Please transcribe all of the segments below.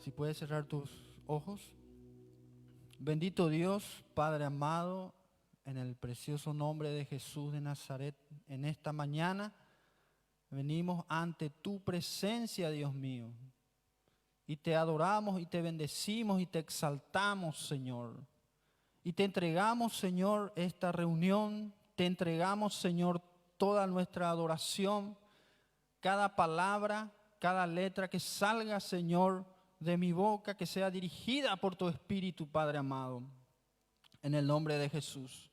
Si puedes cerrar tus ojos. Bendito Dios, Padre amado, en el precioso nombre de Jesús de Nazaret, en esta mañana venimos ante tu presencia, Dios mío, y te adoramos y te bendecimos y te exaltamos, Señor. Y te entregamos, Señor, esta reunión, te entregamos, Señor, toda nuestra adoración, cada palabra, cada letra que salga, Señor, de mi boca, que sea dirigida por tu Espíritu, Padre amado, en el nombre de Jesús.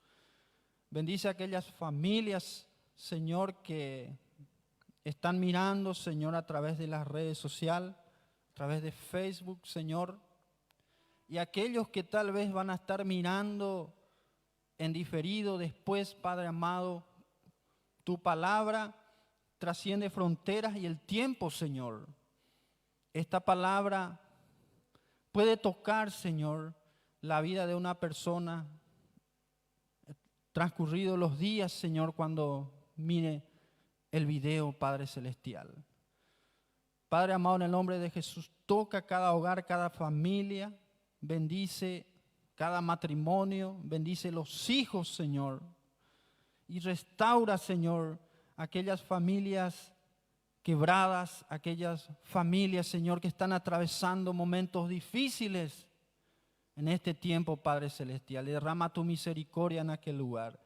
Bendice a aquellas familias, Señor, que están mirando, Señor, a través de las redes sociales, a través de Facebook, Señor, y aquellos que tal vez van a estar mirando en diferido después, Padre amado. Tu palabra trasciende fronteras y el tiempo, Señor. Esta palabra puede tocar, Señor, la vida de una persona transcurridos los días, Señor, cuando mire el video, Padre Celestial. Padre amado, en el nombre de Jesús, toca cada hogar, cada familia, bendice cada matrimonio, bendice los hijos, Señor, y restaura, Señor, aquellas familias quebradas, aquellas familias, Señor, que están atravesando momentos difíciles en este tiempo, Padre Celestial. Derrama tu misericordia en aquel lugar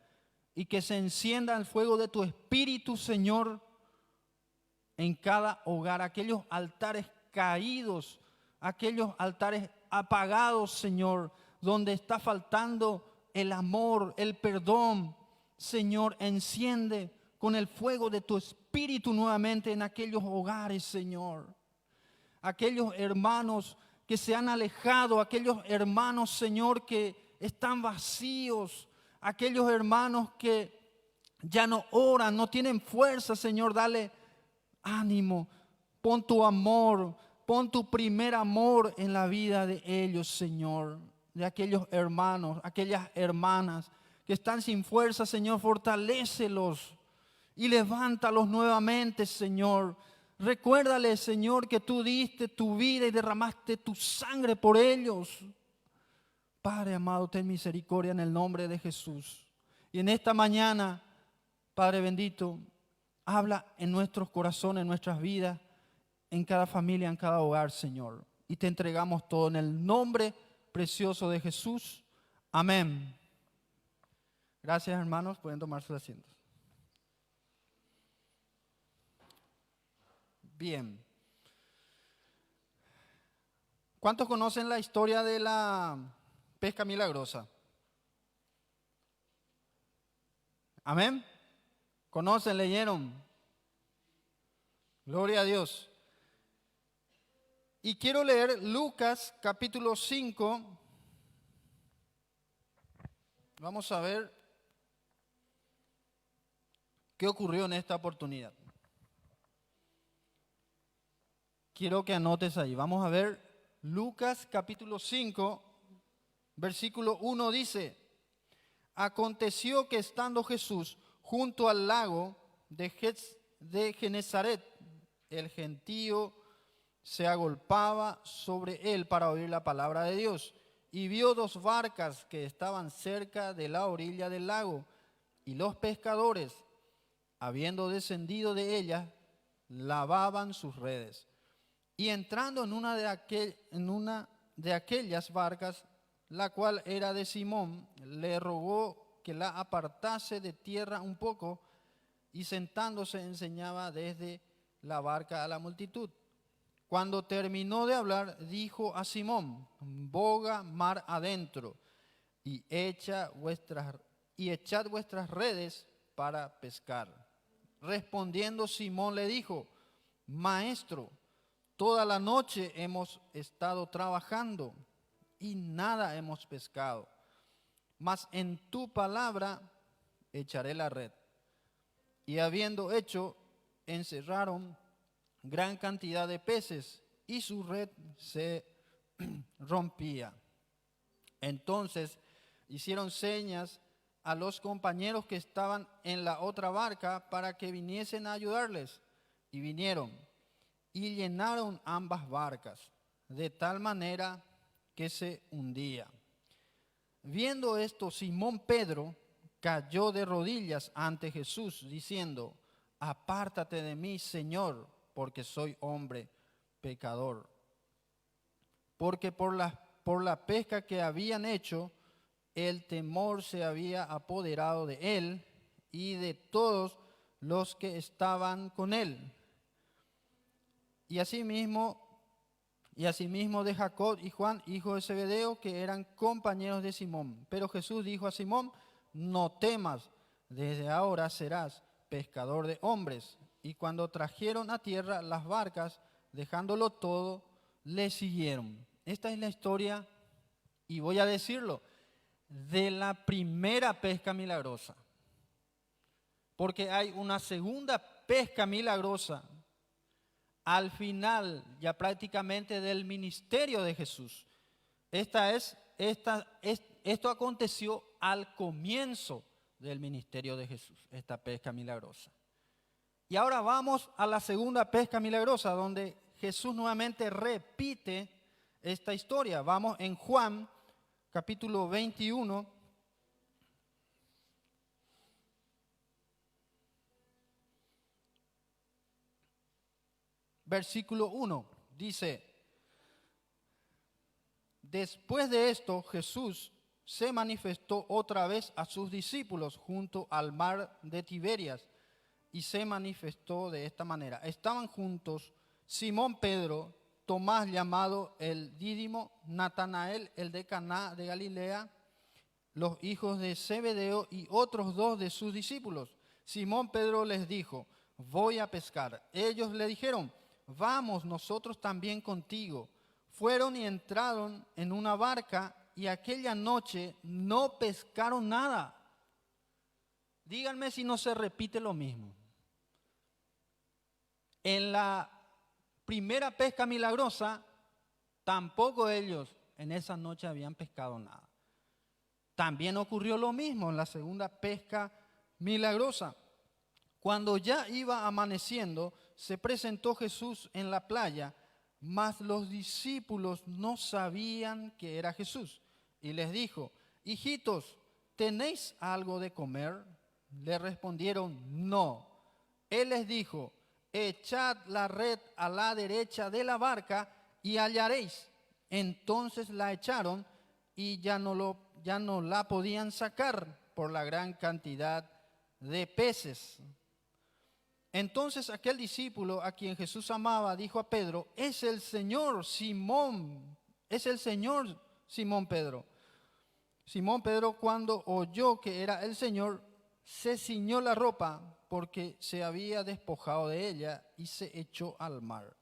y que se encienda el fuego de tu Espíritu, Señor, en cada hogar, aquellos altares caídos, aquellos altares apagados, Señor, donde está faltando el amor, el perdón. Señor, enciende con el fuego de tu Espíritu nuevamente en aquellos hogares, Señor. Aquellos hermanos que se han alejado, aquellos hermanos, Señor, que están vacíos, aquellos hermanos que ya no oran, no tienen fuerza, Señor, dale ánimo, pon tu amor, pon tu primer amor en la vida de ellos, Señor, de aquellos hermanos, aquellas hermanas que están sin fuerza, Señor, fortalécelos y levántalos nuevamente, Señor. Recuérdales, Señor, que tú diste tu vida y derramaste tu sangre por ellos. Padre amado, ten misericordia en el nombre de Jesús. Y en esta mañana, Padre bendito, habla en nuestros corazones, en nuestras vidas, en cada familia, en cada hogar, Señor. Y te entregamos todo en el nombre precioso de Jesús. Amén. Gracias, hermanos. Pueden tomar sus asientos. Bien. ¿Cuántos conocen la historia de la pesca milagrosa? Amén. ¿Conocen? ¿Leyeron? Gloria a Dios. Y quiero leer Lucas capítulo 5. Vamos a ver qué ocurrió en esta oportunidad. Quiero que anotes ahí. Vamos a ver Lucas capítulo 5, versículo 1 dice: aconteció que estando Jesús junto al lago de Genezaret, el gentío se agolpaba sobre él para oír la palabra de Dios, y vio dos barcas que estaban cerca de la orilla del lago, y los pescadores, habiendo descendido de ellas, lavaban sus redes. Y entrando en una de aquellas barcas, la cual era de Simón, le rogó que la apartase de tierra un poco, y sentándose enseñaba desde la barca a la multitud. Cuando terminó de hablar, dijo a Simón: boga mar adentro y echad vuestras redes para pescar. Respondiendo Simón le dijo: Maestro, toda la noche hemos estado trabajando y nada hemos pescado, mas en tu palabra echaré la red. Y habiendo hecho, encerraron gran cantidad de peces y su red se rompía. Entonces hicieron señas a los compañeros que estaban en la otra barca para que viniesen a ayudarles, y vinieron y llenaron ambas barcas, de tal manera que se hundía. Viendo esto, Simón Pedro cayó de rodillas ante Jesús, diciendo: apártate de mí, Señor, porque soy hombre pecador. Porque por la pesca que habían hecho, el temor se había apoderado de él y de todos los que estaban con él. Y asimismo de Jacob y Juan, hijo de Zebedeo, que eran compañeros de Simón. Pero Jesús dijo a Simón: no temas, desde ahora serás pescador de hombres. Y cuando trajeron a tierra las barcas, dejándolo todo, le siguieron. Esta es la historia, y voy a decirlo, de la primera pesca milagrosa. Porque hay una segunda pesca milagrosa al final, ya prácticamente, del ministerio de Jesús. Esto aconteció al comienzo del ministerio de Jesús, esta pesca milagrosa. Y ahora vamos a la segunda pesca milagrosa, donde Jesús nuevamente repite esta historia. Vamos en Juan, capítulo 21. Versículo 1, dice: después de esto, Jesús se manifestó otra vez a sus discípulos junto al mar de Tiberias, y se manifestó de esta manera. Estaban juntos Simón Pedro, Tomás llamado el Dídimo, Natanael el de Caná de Galilea, los hijos de Zebedeo y otros dos de sus discípulos. Simón Pedro les dijo: voy a pescar. Ellos le dijeron: vamos nosotros también contigo. Fueron y entraron en una barca y aquella noche no pescaron nada. Díganme si no se repite lo mismo. En la primera pesca milagrosa, tampoco ellos en esa noche habían pescado nada. También ocurrió lo mismo en la segunda pesca milagrosa. Cuando ya iba amaneciendo, se presentó Jesús en la playa, mas los discípulos no sabían que era Jesús. Y les dijo: hijitos, ¿tenéis algo de comer? Le respondieron: no. Él les dijo: echad la red a la derecha de la barca y hallaréis. Entonces la echaron y ya no la podían sacar por la gran cantidad de peces. Entonces aquel discípulo a quien Jesús amaba dijo a Pedro: es el Señor, Simón, es el Señor, Simón Pedro. Simón Pedro, cuando oyó que era el Señor, se ciñó la ropa porque se había despojado de ella y se echó al mar.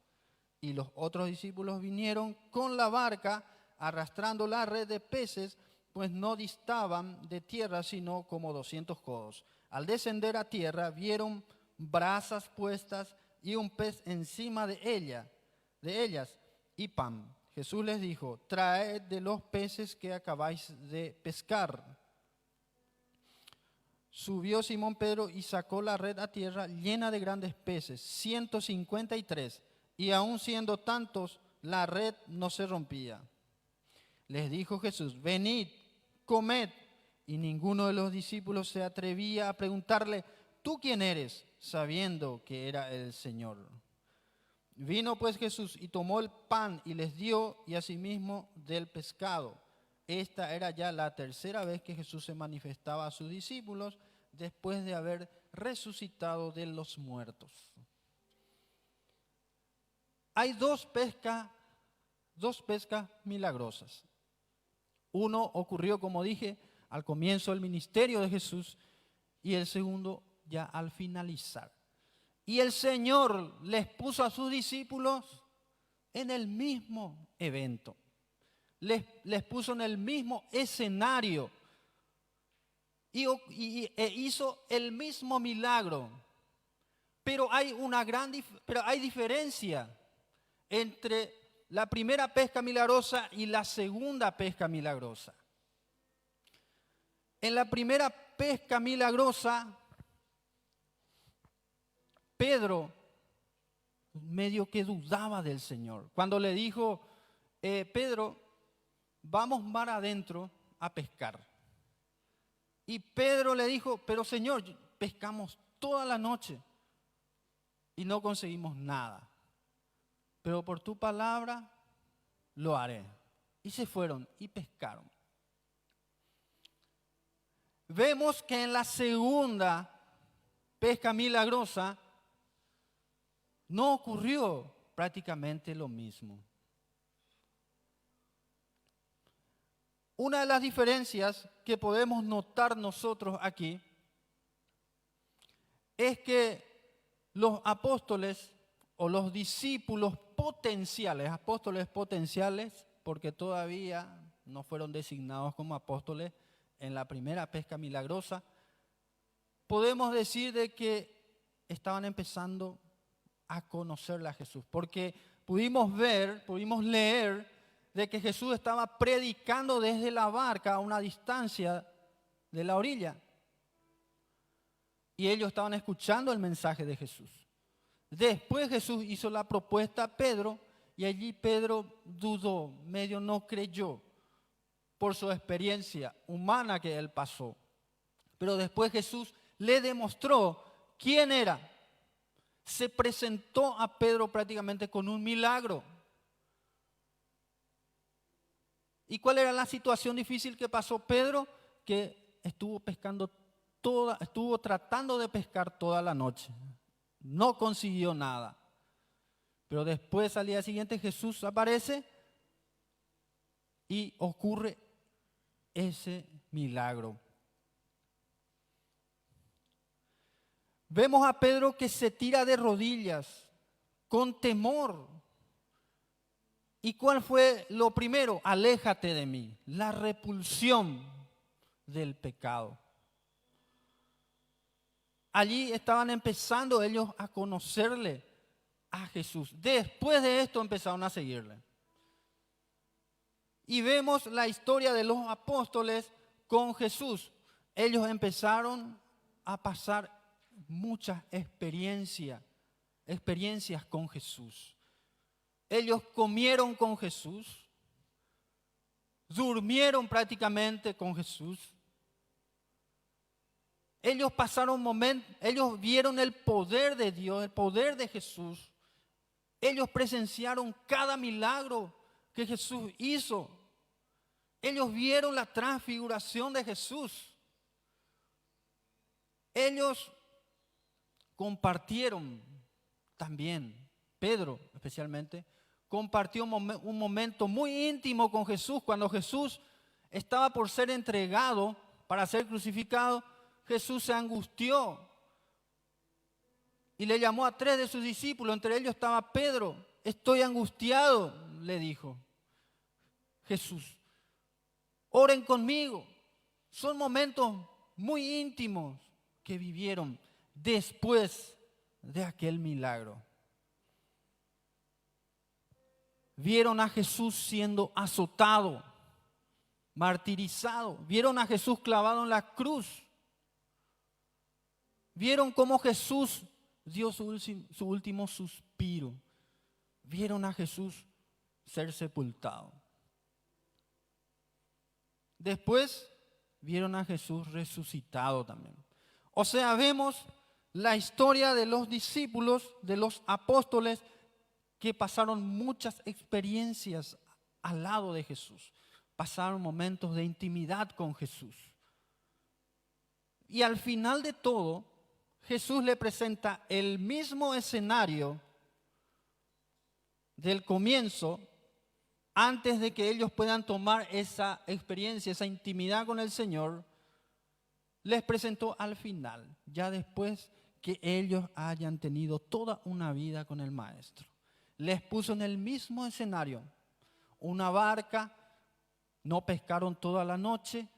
Y los otros discípulos vinieron con la barca arrastrando la red de peces, pues no distaban de tierra sino como 200 codos. Al descender a tierra vieron brasas puestas y un pez encima de ellas y pan. Jesús les dijo: traed de los peces que acabáis de pescar. Subió Simón Pedro y sacó la red a tierra llena de grandes peces, 153, y aun siendo tantos, la red no se rompía. Les dijo Jesús: venid, comed. Y ninguno de los discípulos se atrevía a preguntarle: ¿tú quién eres?, sabiendo que era el Señor. Vino pues Jesús y tomó el pan y les dio, y asimismo del pescado. Esta era ya la tercera vez que Jesús se manifestaba a sus discípulos después de haber resucitado de los muertos. Hay dos pescas milagrosas. Uno ocurrió, como dije, al comienzo del ministerio de Jesús, y el segundo ya al finalizar. Y el Señor les puso a sus discípulos en el mismo evento. Les puso en el mismo escenario e hizo el mismo milagro. Pero hay diferencia entre la primera pesca milagrosa y la segunda pesca milagrosa. En la primera pesca milagrosa, Pedro medio que dudaba del Señor. Cuando le dijo: Pedro, vamos mar adentro a pescar. Y Pedro le dijo: pero Señor, pescamos toda la noche y no conseguimos nada. Pero por tu palabra lo haré. Y se fueron y pescaron. Vemos que en la segunda pesca milagrosa no ocurrió prácticamente lo mismo. Una de las diferencias que podemos notar nosotros aquí es que los apóstoles o los discípulos potenciales, porque todavía no fueron designados como apóstoles en la primera pesca milagrosa, podemos decir de que estaban empezando a conocerle a Jesús, porque pudimos leer de que Jesús estaba predicando desde la barca a una distancia de la orilla. y ellos estaban escuchando el mensaje de Jesús. Después Jesús hizo la propuesta a Pedro y allí Pedro dudó, medio no creyó por su experiencia humana que él pasó. Pero después Jesús le demostró quién era. Se presentó a Pedro prácticamente con un milagro. ¿Y cuál era la situación difícil que pasó Pedro? Que estuvo tratando de pescar toda la noche. No consiguió nada. Pero después, al día siguiente, Jesús aparece y ocurre ese milagro. Vemos a Pedro que se tira de rodillas con temor. ¿Y cuál fue lo primero? Aléjate de mí. La repulsión del pecado. Allí estaban empezando ellos a conocerle a Jesús. Después de esto empezaron a seguirle. Y vemos la historia de los apóstoles con Jesús. Ellos empezaron a pasar muchas experiencias con Jesús. Ellos comieron con Jesús, durmieron prácticamente con Jesús. Ellos pasaron momentos, ellos vieron el poder de Dios, el poder de Jesús. Ellos presenciaron cada milagro que Jesús hizo. Ellos vieron la transfiguración de Jesús. Ellos compartieron también, Pedro especialmente, compartió un momento muy íntimo con Jesús. Cuando Jesús estaba por ser entregado para ser crucificado, Jesús se angustió y le llamó a 3 de sus discípulos, entre ellos estaba Pedro. Estoy angustiado, le dijo Jesús. Oren conmigo. Son momentos muy íntimos que vivieron después de aquel milagro. Vieron a Jesús siendo azotado, martirizado. Vieron a Jesús clavado en la cruz. Vieron cómo Jesús dio su último suspiro. Vieron a Jesús ser sepultado. Después vieron a Jesús resucitado también. O sea, vemos la historia de los discípulos, de los apóstoles, que pasaron muchas experiencias al lado de Jesús. Pasaron momentos de intimidad con Jesús. Y al final de todo, Jesús le presenta el mismo escenario del comienzo, antes de que ellos puedan tomar esa experiencia, esa intimidad con el Señor. Les presentó al final, ya después que ellos hayan tenido toda una vida con el Maestro. Les puso en el mismo escenario una barca, no pescaron toda la noche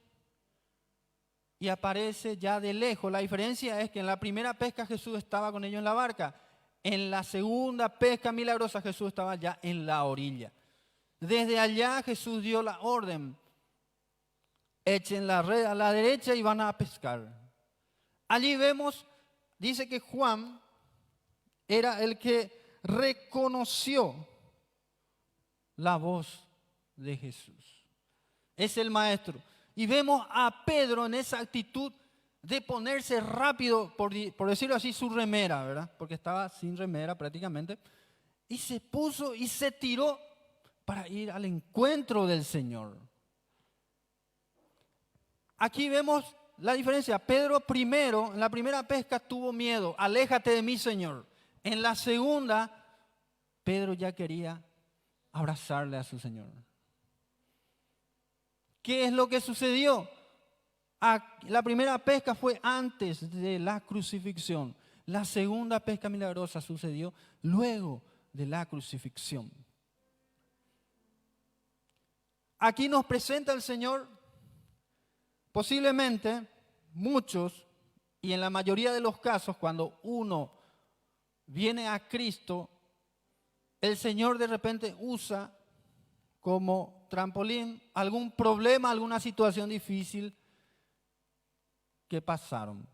y aparece ya de lejos. La diferencia es que en la primera pesca Jesús estaba con ellos en la barca. En la segunda pesca milagrosa Jesús estaba ya en la orilla. Desde allá Jesús dio la orden: echen la red a la derecha y van a pescar. Allí vemos, dice que Juan era el que reconoció la voz de Jesús. Es el maestro. Y vemos a Pedro en esa actitud de ponerse rápido, por decirlo así, su remera, ¿verdad? Porque estaba sin remera prácticamente. Y se puso y se tiró para ir al encuentro del Señor. Aquí vemos la diferencia. Pedro primero, en la primera pesca tuvo miedo. Aléjate de mí, Señor. En la segunda, Pedro ya quería abrazarle a su Señor. ¿Qué es lo que sucedió? La primera pesca fue antes de la crucifixión. La segunda pesca milagrosa sucedió luego de la crucifixión. Aquí nos presenta el Señor, posiblemente muchos, y en la mayoría de los casos, cuando uno viene a Cristo, el Señor de repente usa como trampolín algún problema, alguna situación difícil que pasaron.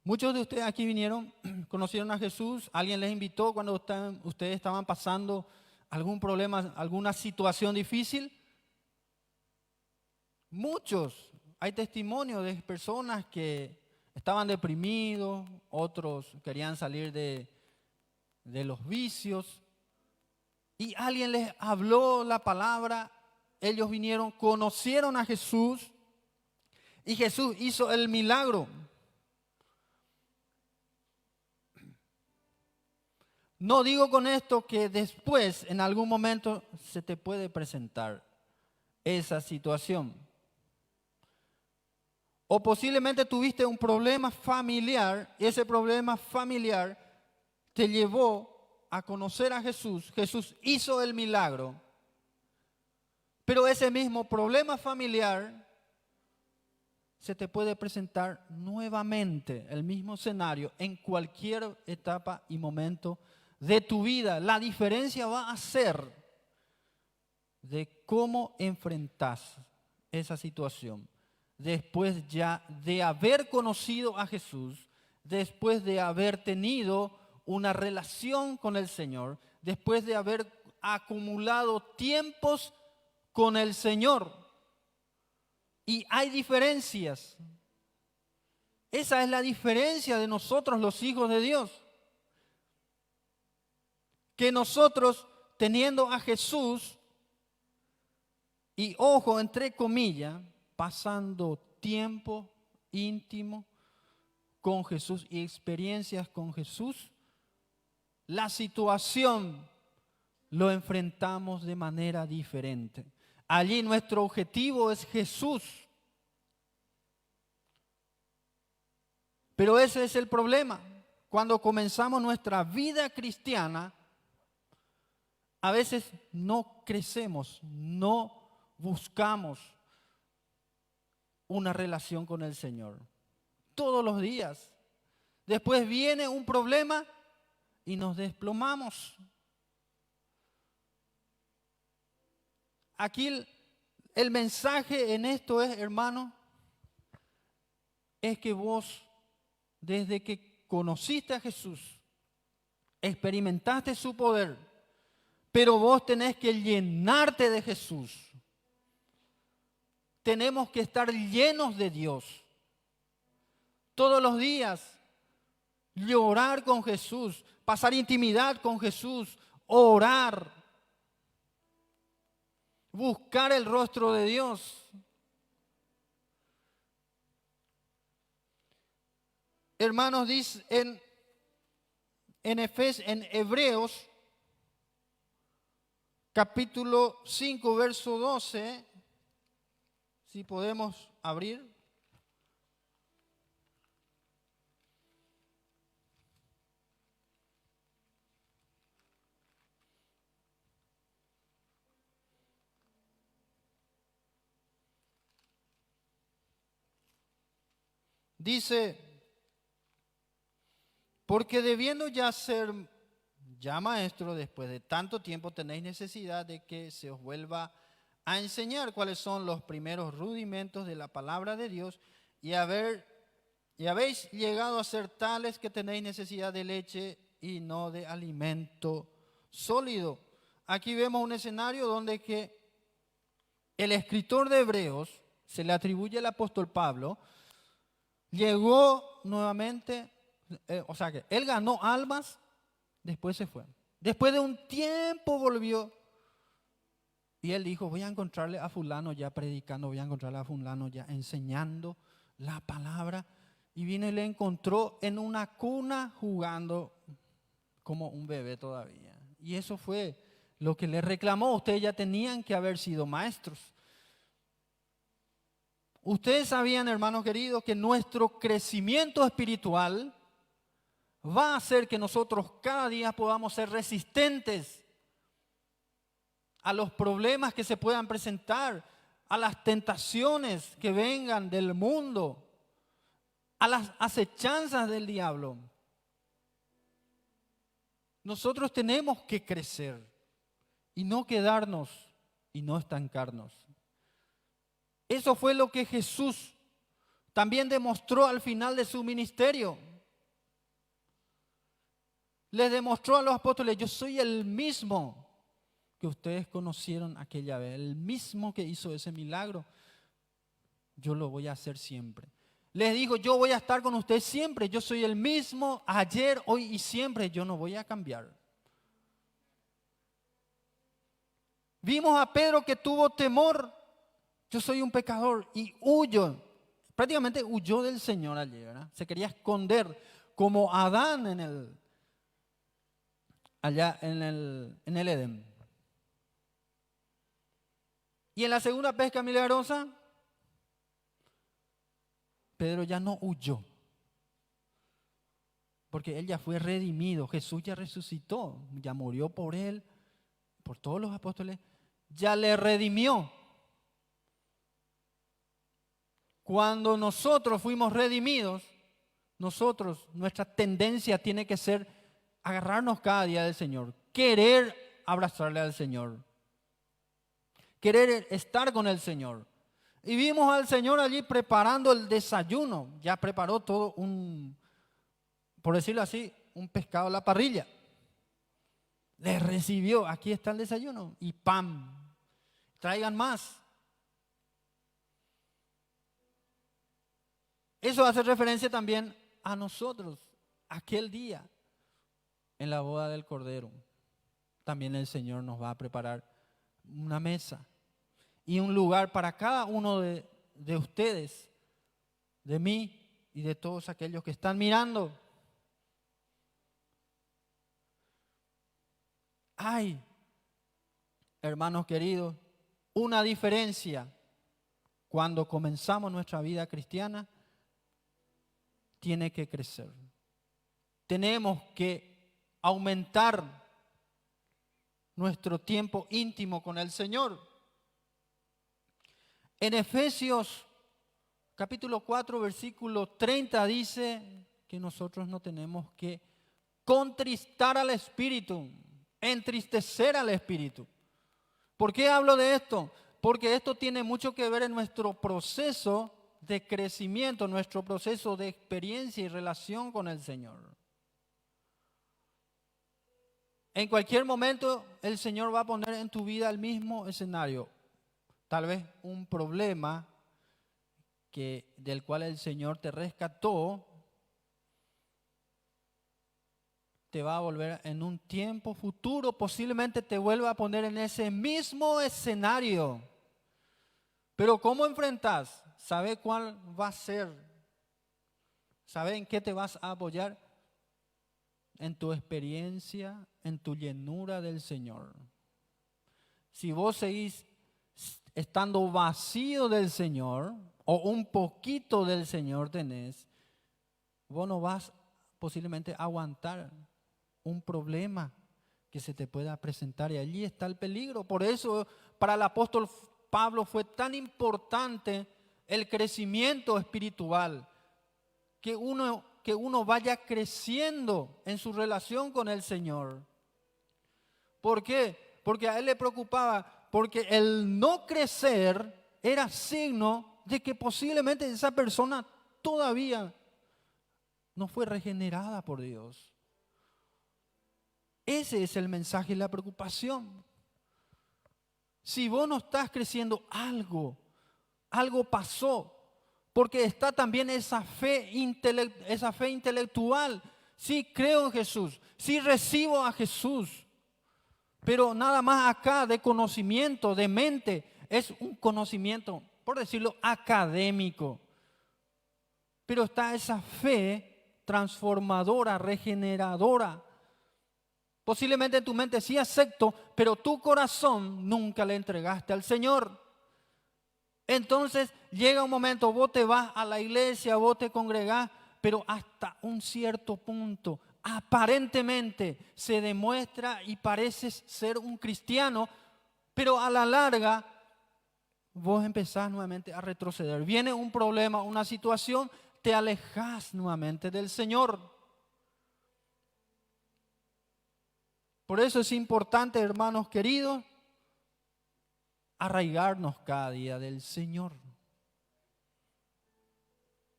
Muchos de ustedes aquí vinieron, conocieron a Jesús, alguien les invitó cuando ustedes estaban pasando algún problema, alguna situación difícil. Muchos, hay testimonios de personas que estaban deprimidos, otros querían salir de los vicios y alguien les habló la palabra, ellos vinieron, conocieron a Jesús y Jesús hizo el milagro. No digo con esto que después, en algún momento, se te puede presentar esa situación. O posiblemente tuviste un problema familiar y ese problema familiar te llevó a conocer a Jesús. Jesús hizo el milagro, pero ese mismo problema familiar se te puede presentar nuevamente, el mismo escenario, en cualquier etapa y momento de tu vida. La diferencia va a ser de cómo enfrentas esa situación después ya de haber conocido a Jesús, después de haber tenido una relación con el Señor, después de haber acumulado tiempos con el Señor. Y hay diferencias. Esa es la diferencia de nosotros los hijos de Dios. Que nosotros, teniendo a Jesús, y ojo, entre comillas, pasando tiempo íntimo con Jesús y experiencias con Jesús, la situación lo enfrentamos de manera diferente. Allí nuestro objetivo es Jesús. Pero ese es el problema. Cuando comenzamos nuestra vida cristiana, a veces no crecemos, no buscamos una relación con el Señor. Todos los días. Después viene un problema y nos desplomamos. Aquí el mensaje en esto es, hermano, es que vos, desde que conociste a Jesús, experimentaste su poder, pero vos tenés que llenarte de Jesús. Tenemos que estar llenos de Dios. Todos los días, llorar con Jesús, pasar intimidad con Jesús, orar, buscar el rostro de Dios. Hermanos, dice en Hebreos, capítulo 5, verso 12, si podemos abrir. Dice, porque debiendo ya ser ya maestro, después de tanto tiempo tenéis necesidad de que se os vuelva a enseñar cuáles son los primeros rudimentos de la palabra de Dios y habéis llegado a ser tales que tenéis necesidad de leche y no de alimento sólido. Aquí vemos un escenario donde que el escritor de Hebreos, se le atribuye al apóstol Pablo, llegó nuevamente, o sea que él ganó almas, después se fue. Después de un tiempo volvió y él dijo, voy a encontrarle a fulano ya predicando, voy a encontrarle a fulano ya enseñando la palabra. Y vino y le encontró en una cuna jugando como un bebé todavía. Y eso fue lo que le reclamó. Ustedes ya tenían que haber sido maestros. Ustedes sabían, hermanos queridos, que nuestro crecimiento espiritual va a hacer que nosotros cada día podamos ser resistentes a los problemas que se puedan presentar, a las tentaciones que vengan del mundo, a las acechanzas del diablo. Nosotros tenemos que crecer y no quedarnos y no estancarnos. Eso fue lo que Jesús también demostró al final de su ministerio. Les demostró a los apóstoles: yo soy el mismo que ustedes conocieron aquella vez, el mismo que hizo ese milagro, yo lo voy a hacer siempre. Les dijo: yo voy a estar con ustedes siempre, yo soy el mismo ayer, hoy y siempre, yo no voy a cambiar. Vimos a Pedro que tuvo temor: yo soy un pecador, y huyó. Prácticamente huyó del Señor ayer, ¿verdad? Se quería esconder como Adán allá en el Edén. Y en la segunda pesca milagrosa, Pedro ya no huyó, porque él ya fue redimido. Jesús ya resucitó, ya murió por él, por todos los apóstoles, ya le redimió. Cuando nosotros fuimos redimidos, nuestra tendencia tiene que ser agarrarnos cada día del Señor, querer abrazarle al Señor, querer estar con el Señor. Y vimos al Señor allí preparando el desayuno. Ya preparó todo por decirlo así, un pescado a la parrilla. Le recibió: aquí está el desayuno. Y ¡pam! Traigan más. Eso hace referencia también a nosotros. Aquel día, en la boda del Cordero, también el Señor nos va a preparar una mesa y un lugar para cada uno de ustedes, de mí y de todos aquellos que están mirando. Hay, hermanos queridos, una diferencia cuando comenzamos nuestra vida cristiana. Tiene que crecer. Tenemos que aumentar nuestro tiempo íntimo con el Señor. En Efesios capítulo 4, versículo 30 dice que nosotros no tenemos que contristar al Espíritu, entristecer al Espíritu. ¿Por qué hablo de esto? Porque esto tiene mucho que ver en nuestro proceso de crecimiento, nuestro proceso de experiencia y relación con el Señor. En cualquier momento el Señor va a poner en tu vida el mismo escenario. Tal vez un problema del cual el Señor te rescató, te va a volver en un tiempo futuro, posiblemente te vuelva a poner en ese mismo escenario. Pero ¿cómo enfrentas? ¿Sabe cuál va a ser? ¿Sabe en qué te vas a apoyar? En tu experiencia, en tu llenura del Señor. Si vos seguís estando vacío del Señor, o un poquito del Señor tenés, vos no vas posiblemente a aguantar un problema que se te pueda presentar, y allí está el peligro. Por eso para el apóstol Pablo fue tan importante el crecimiento espiritual, que uno vaya creciendo en su relación con el Señor. ¿Por qué? Porque a él le preocupaba, porque el no crecer era signo de que posiblemente esa persona todavía no fue regenerada por Dios. Ese es el mensaje y la preocupación. Si vos no estás creciendo, algo pasó. Porque está también esa fe intelectual. Sí creo en Jesús, sí recibo a Jesús. Pero nada más acá de conocimiento, de mente, es un conocimiento, por decirlo, académico. Pero está esa fe transformadora, regeneradora. Posiblemente en tu mente sí acepto, pero tu corazón nunca le entregaste al Señor. Entonces llega un momento, vos te vas a la iglesia, vos te congregás, pero hasta un cierto punto, aparentemente se demuestra y pareces ser un cristiano, pero a la larga vos empezás nuevamente a retroceder. Viene un problema, una situación, te alejas nuevamente del Señor. Por eso es importante, hermanos queridos, arraigarnos cada día del Señor.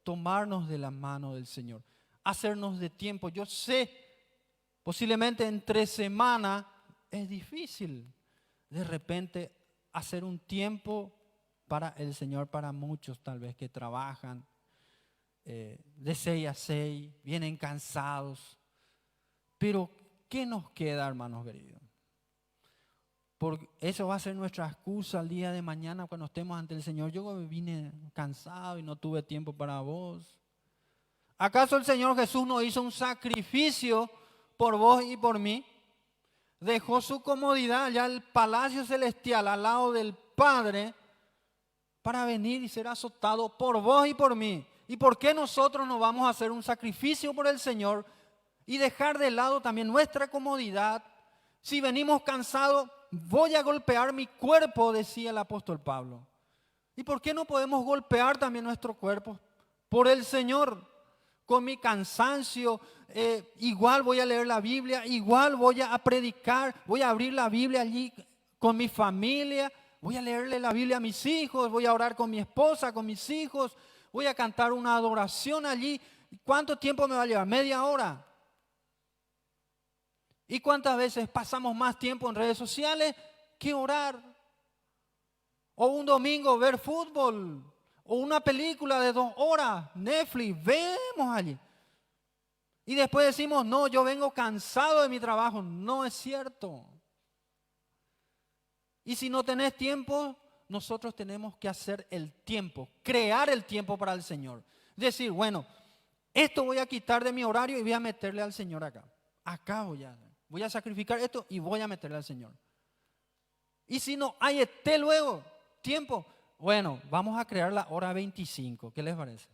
Tomarnos de la mano del Señor. Hacernos de tiempo. Yo sé Posiblemente entre semana es difícil de repente hacer un tiempo para el Señor, para muchos tal vez que trabajan de 6 a 6, vienen cansados. Pero, ¿qué nos queda, hermanos queridos? Porque eso va a ser nuestra excusa el día de mañana cuando estemos ante el Señor. Yo vine cansado y no tuve tiempo para vos. ¿Acaso el Señor Jesús no hizo un sacrificio por vos y por mí? Dejó su comodidad allá el palacio celestial al lado del Padre para venir y ser azotado por vos y por mí. ¿Y por qué nosotros no vamos a hacer un sacrificio por el Señor y dejar de lado también nuestra comodidad? Si venimos cansados, voy a golpear mi cuerpo, decía el apóstol Pablo. ¿Y por qué no podemos golpear también nuestro cuerpo por el Señor? Con mi cansancio, igual voy a leer la Biblia, igual voy a predicar, voy a abrir la Biblia allí con mi familia, voy a leerle la Biblia a mis hijos, voy a orar con mi esposa, con mis hijos, voy a cantar una adoración allí. ¿Cuánto tiempo me va a llevar? ¿Media hora? ¿Y cuántas veces pasamos más tiempo en redes sociales que orar? O un domingo ver fútbol, o una película de 2 horas, Netflix, vemos allí. Y después decimos, no, yo vengo cansado de mi trabajo. No es cierto. Y si no tenés tiempo, nosotros tenemos que hacer el tiempo, crear el tiempo para el Señor. Decir, bueno, esto voy a quitar de mi horario y voy a meterle al Señor acá. Acá voy a sacrificar esto y voy a meterle al Señor. Y si no hay luego tiempo, bueno, vamos a crear la hora 25. ¿Qué les parece?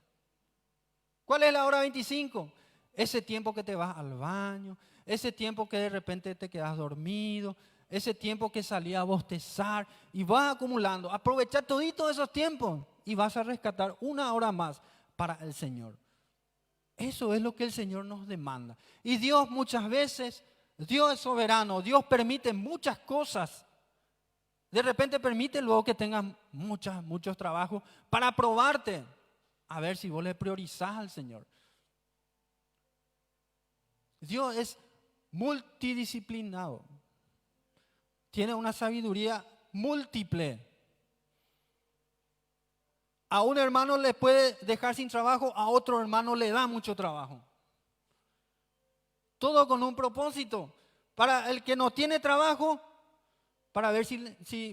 ¿Cuál es la hora 25? Ese tiempo que te vas al baño, ese tiempo que de repente te quedas dormido, ese tiempo que salías a bostezar y vas acumulando. Aprovechar toditos esos tiempos y vas a rescatar 1 hora más para el Señor. Eso es lo que el Señor nos demanda. Y Dios muchas veces, Dios es soberano, Dios permite muchas cosas. De repente permite luego que tengas muchos trabajos para probarte, a ver si vos le priorizás al Señor. Dios es multidisciplinado, tiene una sabiduría múltiple. A un hermano le puede dejar sin trabajo, a otro hermano le da mucho trabajo. Todo con un propósito. Para el que no tiene trabajo, para ver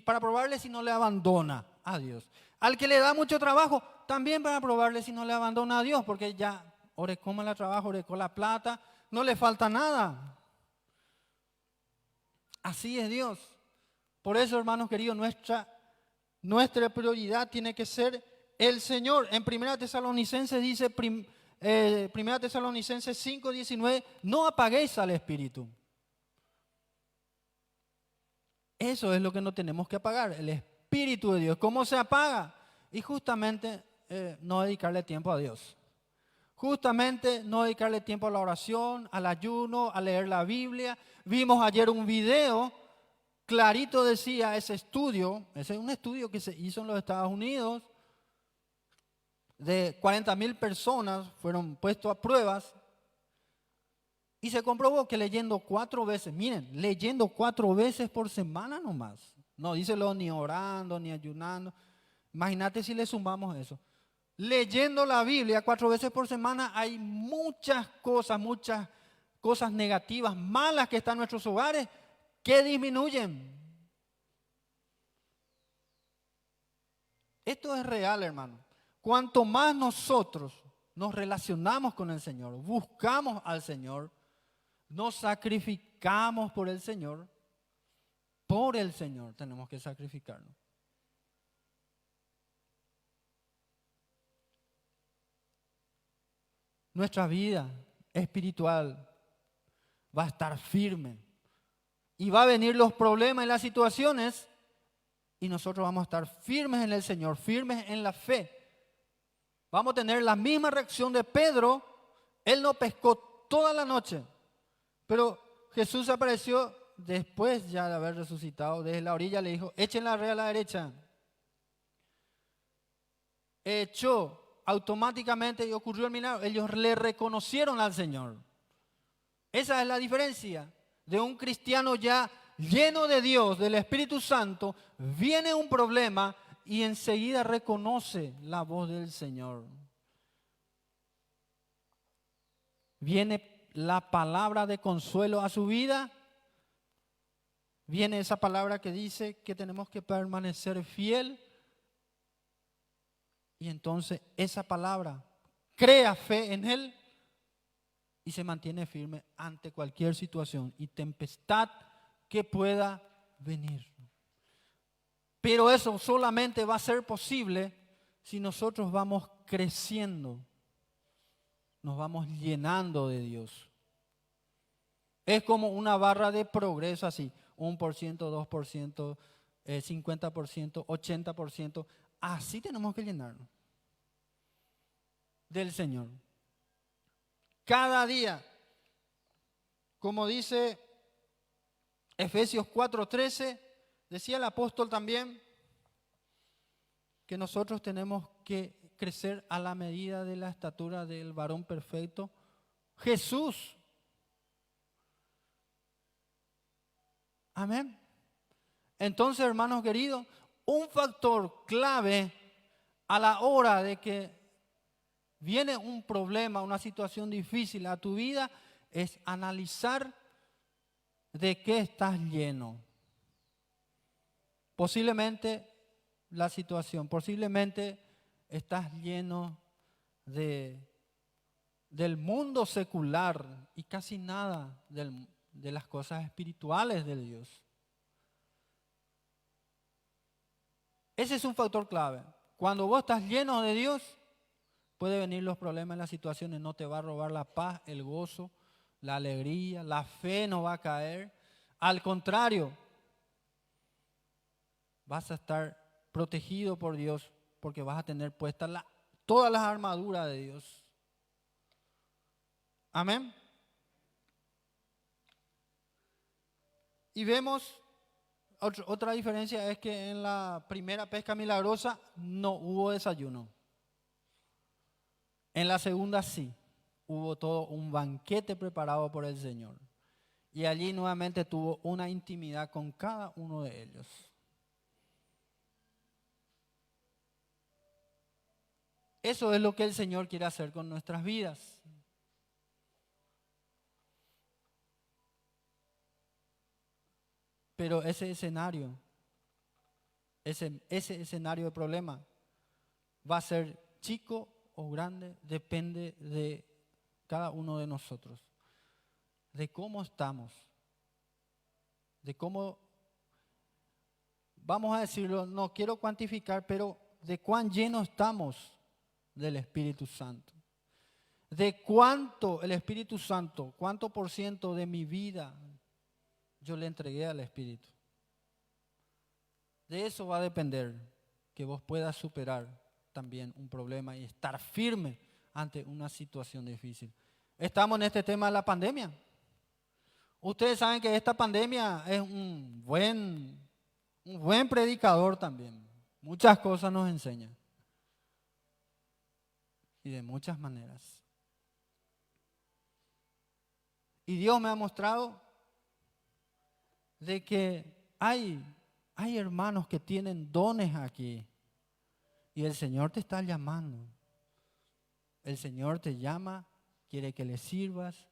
para probarle si no le abandona a Dios. Al que le da mucho trabajo, también para probarle si no le abandona a Dios, porque ya orecó la trabajo, orecó la plata, no le falta nada. Así es Dios. Por eso, hermanos queridos, nuestra prioridad tiene que ser el Señor. En 1 Tesalonicenses dice, 1 Tesalonicenses 5:19, no apaguéis al Espíritu. Eso es lo que no tenemos que apagar, el Espíritu de Dios. ¿Cómo se apaga? Y justamente no dedicarle tiempo a Dios. Justamente no dedicarle tiempo a la oración, al ayuno, a leer la Biblia. Vimos ayer un video, clarito decía ese es un estudio que se hizo en los Estados Unidos, de 40,000 personas fueron puestos a pruebas. Y se comprobó que leyendo 4 veces, miren, leyendo 4 veces por semana nomás. No dice ni orando, ni ayunando. Imagínate si le sumamos eso. Leyendo la Biblia 4 veces por semana hay muchas cosas negativas, malas que están en nuestros hogares, que disminuyen. Esto es real, hermano. Cuanto más nosotros nos relacionamos con el Señor, buscamos al Señor, nos sacrificamos por el Señor tenemos que sacrificarnos. Nuestra vida espiritual va a estar firme y va a venir los problemas y las situaciones y nosotros vamos a estar firmes en el Señor, firmes en la fe. Vamos a tener la misma reacción de Pedro. Él no pescó toda la noche. Pero Jesús apareció después ya de haber resucitado. Desde la orilla le dijo, echen la red a la derecha. Echó automáticamente y ocurrió el milagro. Ellos le reconocieron al Señor. Esa es la diferencia de un cristiano ya lleno de Dios, del Espíritu Santo. Viene un problema y enseguida reconoce la voz del Señor. Viene la palabra de consuelo a su vida. Viene esa palabra que dice que tenemos que permanecer fiel. Y entonces esa palabra crea fe en Él y se mantiene firme ante cualquier situación y tempestad que pueda venir. Pero eso solamente va a ser posible si nosotros vamos creciendo, nos vamos llenando de Dios. Es como una barra de progreso así, 1%, 2%, 50%, 80%. Así tenemos que llenarnos del Señor. Cada día, como dice Efesios 4:13, decía el apóstol también que nosotros tenemos que crecer a la medida de la estatura del varón perfecto, Jesús. Amén. Entonces, hermanos queridos, un factor clave a la hora de que viene un problema, una situación difícil a tu vida, es analizar de qué estás lleno. Posiblemente la situación, posiblemente estás lleno del mundo secular y casi nada de las cosas espirituales de Dios. Ese es un factor clave. Cuando vos estás lleno de Dios, pueden venir los problemas, las situaciones, no te va a robar la paz, el gozo, la alegría, la fe no va a caer. Al contrario, vas a estar protegido por Dios porque vas a tener puestas todas las armaduras de Dios. Amén. Y vemos, otra diferencia es que en la primera pesca milagrosa no hubo desayuno. En la segunda sí, hubo todo un banquete preparado por el Señor. Y allí nuevamente tuvo una intimidad con cada uno de ellos. Eso es lo que el Señor quiere hacer con nuestras vidas. Pero ese escenario de problema va a ser chico o grande, depende de cada uno de nosotros, de cómo estamos, de cómo, vamos a decirlo, no quiero cuantificar, pero de cuán lleno estamos del Espíritu Santo. De cuánto el Espíritu Santo, cuánto por ciento de mi vida yo le entregué al Espíritu. De eso va a depender que vos puedas superar también un problema y estar firme ante una situación difícil. Estamos en este tema de la pandemia. Ustedes saben que esta pandemia es un buen predicador también. Muchas cosas nos enseña. Y de muchas maneras. Y Dios me ha mostrado de que hay hermanos que tienen dones aquí. Y el Señor te está llamando. El Señor te llama, quiere que le sirvas.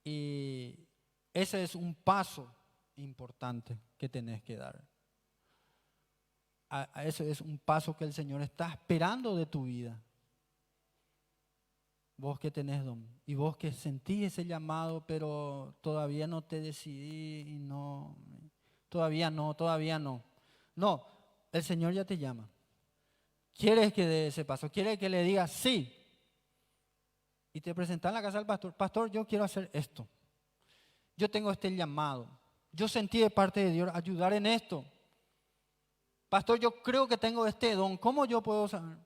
Y ese es un paso importante que tenés que dar. Ese es un paso que el Señor está esperando de tu vida. Vos que tenés don y vos que sentís ese llamado, pero todavía no te decidí y todavía no. No, el Señor ya te llama. ¿Quieres que dé ese paso? ¿Quieres que le digas sí? Y te presentás en la casa del pastor. Pastor, yo quiero hacer esto. Yo tengo este llamado. Yo sentí de parte de Dios ayudar en esto. Pastor, yo creo que tengo este don. ¿Cómo yo puedo saber?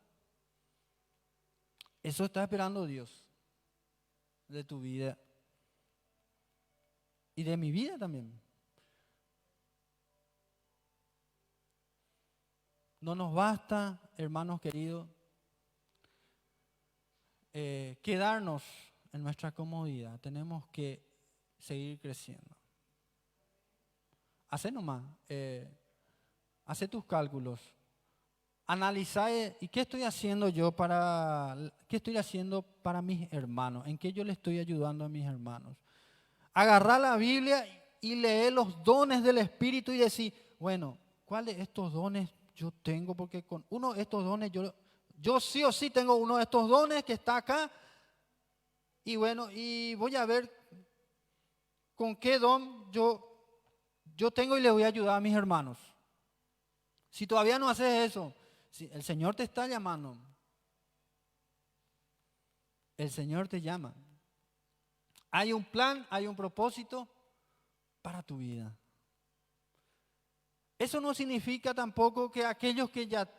Eso está esperando Dios de tu vida y de mi vida también. No nos basta, hermanos queridos, quedarnos en nuestra comodidad. Tenemos que seguir creciendo. Hacé nomás, hacé tus cálculos. Analizá, ¿y qué estoy haciendo qué estoy haciendo para mis hermanos? ¿En qué yo le estoy ayudando a mis hermanos? Agarrá la Biblia y lee los dones del Espíritu y decir, bueno, ¿cuál de estos dones yo tengo? Porque con uno de estos dones yo sí o sí tengo uno de estos dones que está acá. Y bueno, y voy a ver con qué don yo tengo y le voy a ayudar a mis hermanos. Si todavía no haces eso, si el Señor te está llamando, el Señor te llama. Hay un plan, hay un propósito para tu vida. Eso no significa tampoco que aquellos que ya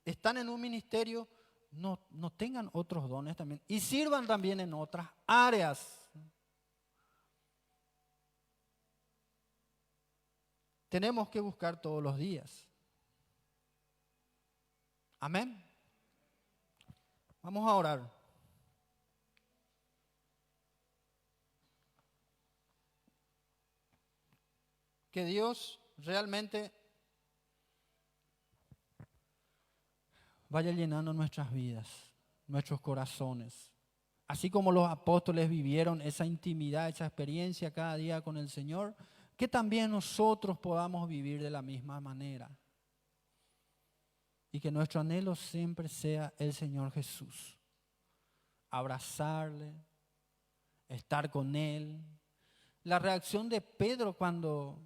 están en un ministerio no tengan otros dones también y sirvan también en otras áreas. Tenemos que buscar todos los días. Amén. Vamos a orar. Que Dios realmente vaya llenando nuestras vidas, nuestros corazones. Así como los apóstoles vivieron esa intimidad, esa experiencia cada día con el Señor, que también nosotros podamos vivir de la misma manera. Y que nuestro anhelo siempre sea el Señor Jesús. Abrazarle, estar con Él. La reacción de Pedro cuando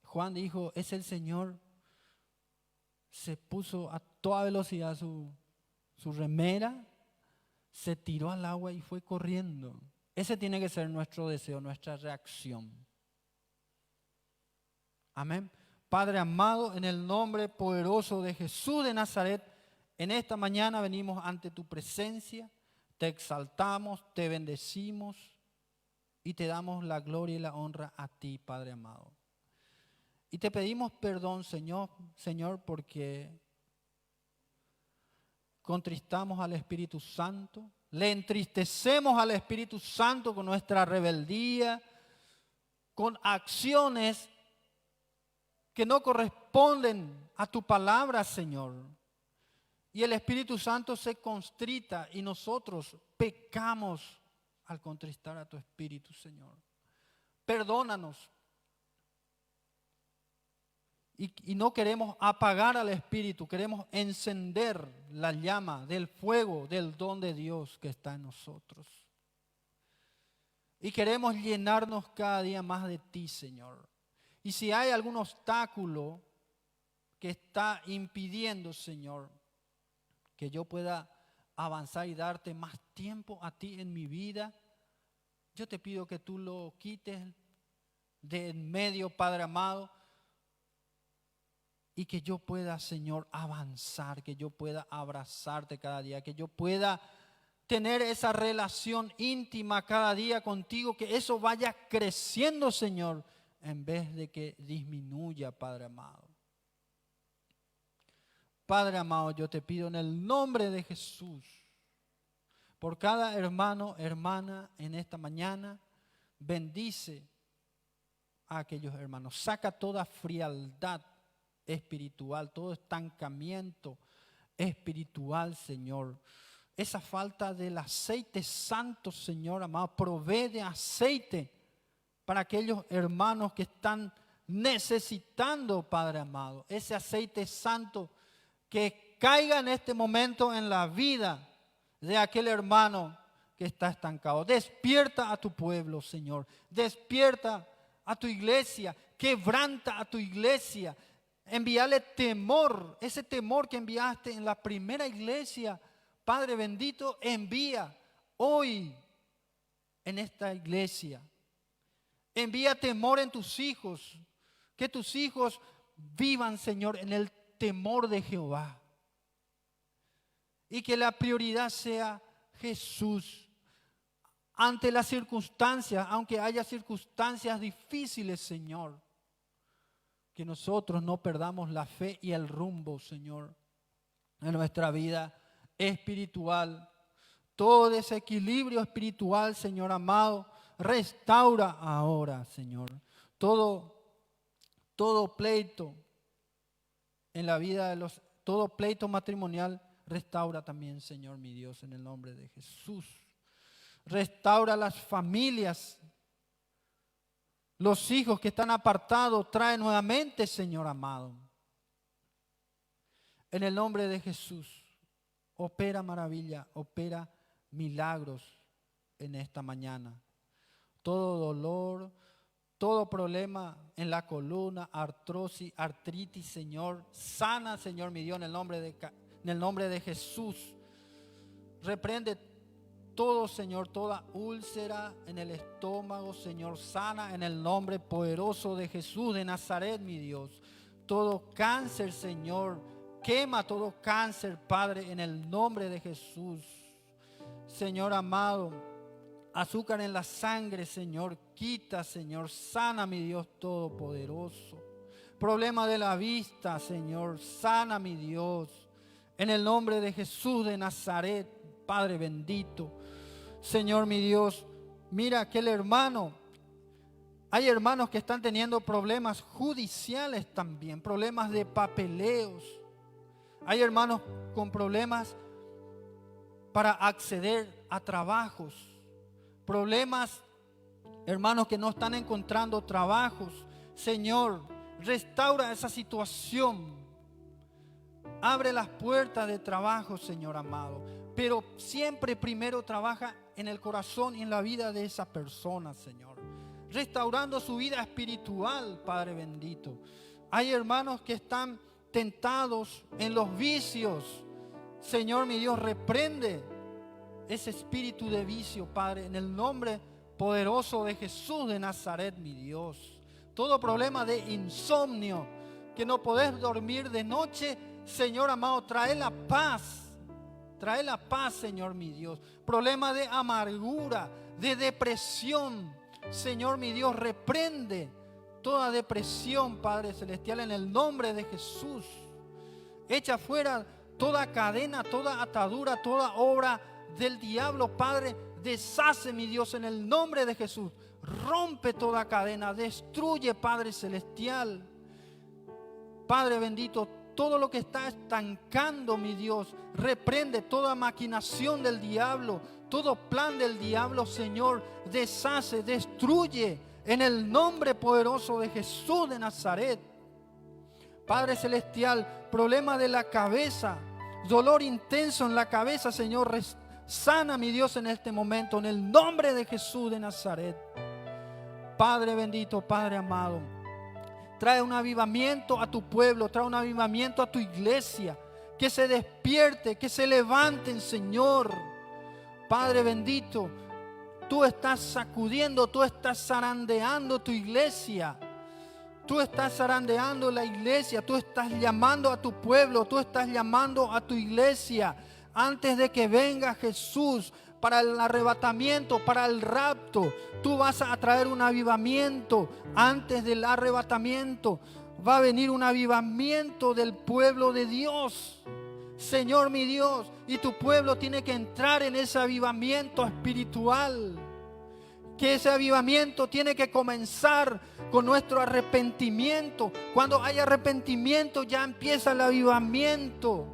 Juan dijo, es el Señor, se puso a toda velocidad su remera, se tiró al agua y fue corriendo. Ese tiene que ser nuestro deseo, nuestra reacción. Amén. Padre amado, en el nombre poderoso de Jesús de Nazaret, en esta mañana venimos ante tu presencia, te exaltamos, te bendecimos y te damos la gloria y la honra a ti, Padre amado. Y te pedimos perdón, Señor, porque contristamos al Espíritu Santo, le entristecemos al Espíritu Santo con nuestra rebeldía, con acciones que no corresponden a tu palabra, Señor. Y el Espíritu Santo se constrita y nosotros pecamos al contristar a tu Espíritu, Señor. Perdónanos. Y no queremos apagar al Espíritu, queremos encender la llama del fuego del don de Dios que está en nosotros. Y queremos llenarnos cada día más de ti, Señor. Y si hay algún obstáculo que está impidiendo, Señor, que yo pueda avanzar y darte más tiempo a ti en mi vida, yo te pido que tú lo quites de en medio, Padre amado, y que yo pueda, Señor, avanzar, que yo pueda abrazarte cada día, que yo pueda tener esa relación íntima cada día contigo, que eso vaya creciendo, Señor, en vez de que disminuya, Padre amado. Padre amado, yo te pido en el nombre de Jesús, por cada hermano, hermana en esta mañana, bendice a aquellos hermanos, saca toda frialdad espiritual, todo estancamiento espiritual, Señor. Esa falta del aceite santo, Señor amado, provee de aceite para aquellos hermanos que están necesitando, Padre amado, ese aceite santo que caiga en este momento en la vida de aquel hermano que está estancado. Despierta a tu pueblo, Señor. Despierta a tu iglesia. Quebranta a tu iglesia. Envíale temor, ese temor que enviaste en la primera iglesia. Padre bendito, envía hoy en esta iglesia. Envía temor en tus hijos. Que tus hijos vivan, Señor, en el temor de Jehová. Y que la prioridad sea Jesús. Ante las circunstancias, aunque haya circunstancias difíciles, Señor, que nosotros no perdamos la fe y el rumbo, Señor, en nuestra vida espiritual. Todo desequilibrio espiritual, Señor amado, restaura ahora, Señor. Todo pleito en la vida de todo pleito matrimonial, restaura también, Señor mi Dios, en el nombre de Jesús. Restaura las familias. Los hijos que están apartados, trae nuevamente, Señor amado. En el nombre de Jesús, opera maravilla, opera milagros en esta mañana. Todo dolor, todo problema en la columna, artrosis, artritis, Señor, sana, Señor mi Dios, en el nombre de Jesús. Reprende todo, Señor, toda úlcera en el estómago, Señor, sana en el nombre poderoso de Jesús de Nazaret, mi Dios. Todo cáncer, Señor, quema todo cáncer, Padre, en el nombre de Jesús. Señor amado, azúcar en la sangre, Señor, quita, Señor, sana, mi Dios todopoderoso. Problema de la vista, Señor, sana, mi Dios. En el nombre de Jesús de Nazaret, Padre bendito. Señor, mi Dios, mira aquel hermano. Hay hermanos que están teniendo problemas judiciales también, problemas de papeleos. Hay hermanos con problemas para acceder a trabajos. Problemas, hermanos, que no están encontrando trabajos. Señor, restaura esa situación. Abre las puertas de trabajo, Señor amado. Pero siempre primero trabaja en el corazón y en la vida de esa persona, Señor. Restaurando su vida espiritual, Padre bendito. Hay hermanos que están tentados en los vicios. Señor, mi Dios, reprende ese espíritu de vicio, Padre, en el nombre poderoso de Jesús de Nazaret, mi Dios. Todo problema de insomnio, que no podés dormir de noche, Señor amado, trae la paz. Trae la paz, Señor mi Dios. Problema de amargura, de depresión. Señor mi Dios, reprende toda depresión, Padre celestial, en el nombre de Jesús. Echa fuera toda cadena, toda atadura, toda obra del diablo, Padre. Deshace, mi Dios, en el nombre de Jesús. Rompe toda cadena, destruye, Padre celestial. Padre bendito, todo lo que está estancando, mi Dios, reprende toda maquinación del diablo, todo plan del diablo, Señor, deshace, destruye en el nombre poderoso de Jesús de Nazaret. Padre celestial, problema de la cabeza, dolor intenso en la cabeza, Señor, sana, mi Dios, en este momento, en el nombre de Jesús de Nazaret. Padre bendito, Padre amado, trae un avivamiento a tu pueblo, trae un avivamiento a tu iglesia. Que se despierte, que se levanten, Señor. Padre bendito, tú estás sacudiendo, tú estás zarandeando tu iglesia. Tú estás zarandeando la iglesia, tú estás llamando a tu pueblo, tú estás llamando a tu iglesia. Antes de que venga Jesús para el arrebatamiento, para el rapto, tú vas a traer un avivamiento. Antes del arrebatamiento va a venir un avivamiento del pueblo de Dios, Señor mi Dios, y tu pueblo tiene que entrar en ese avivamiento espiritual. Que ese avivamiento tiene que comenzar con nuestro arrepentimiento. Cuando hay arrepentimiento ya empieza el avivamiento.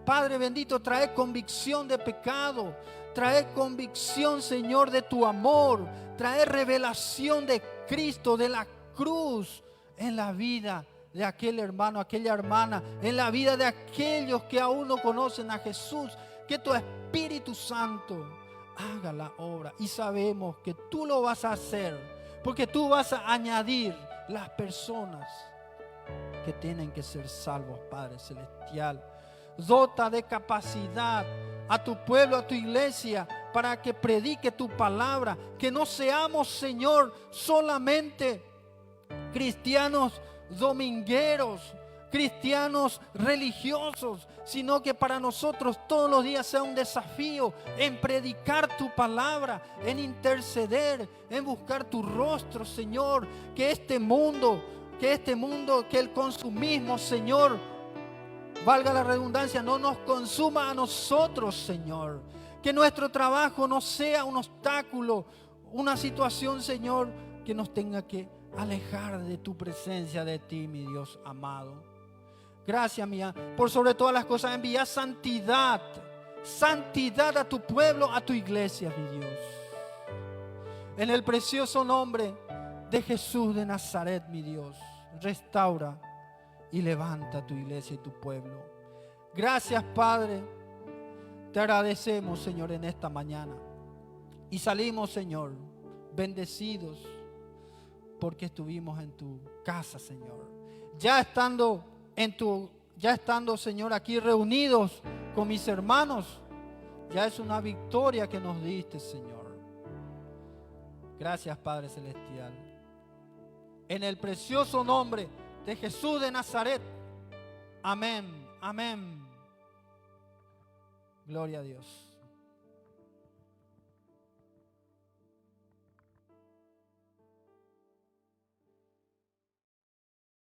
Padre bendito, trae convicción de pecado. Trae convicción, Señor, de tu amor. Trae revelación de Cristo, de la cruz, en la vida de aquel hermano, aquella hermana, en la vida de aquellos que aún no conocen a Jesús. Que tu Espíritu Santo haga la obra, y sabemos que tú lo vas a hacer, porque tú vas a añadir las personas que tienen que ser salvos, Padre celestial. Dota de capacidad a tu pueblo, a tu iglesia, para que predique tu palabra. Que no seamos, Señor, solamente cristianos domingueros, cristianos religiosos, sino que para nosotros todos los días sea un desafío en predicar tu palabra, en interceder, en buscar tu rostro, Señor. Que este mundo, que el consumismo, Señor, valga la redundancia, no nos consuma a nosotros, Señor. Que nuestro trabajo no sea un obstáculo, una situación, Señor, que nos tenga que alejar de tu presencia, de ti, mi Dios amado. Gracias, mía, por sobre todas las cosas envía santidad, santidad a tu pueblo, a tu iglesia, mi Dios. En el precioso nombre de Jesús de Nazaret, mi Dios, restaura y levanta tu iglesia y tu pueblo. Gracias, Padre. Te agradecemos, Señor, en esta mañana. Y salimos, Señor, bendecidos porque estuvimos en tu casa, Señor. Ya estando, Señor, aquí reunidos con mis hermanos, ya es una victoria que nos diste, Señor. Gracias, Padre Celestial. En el precioso nombre de Jesús de Nazaret. Amén, amén. Gloria a Dios.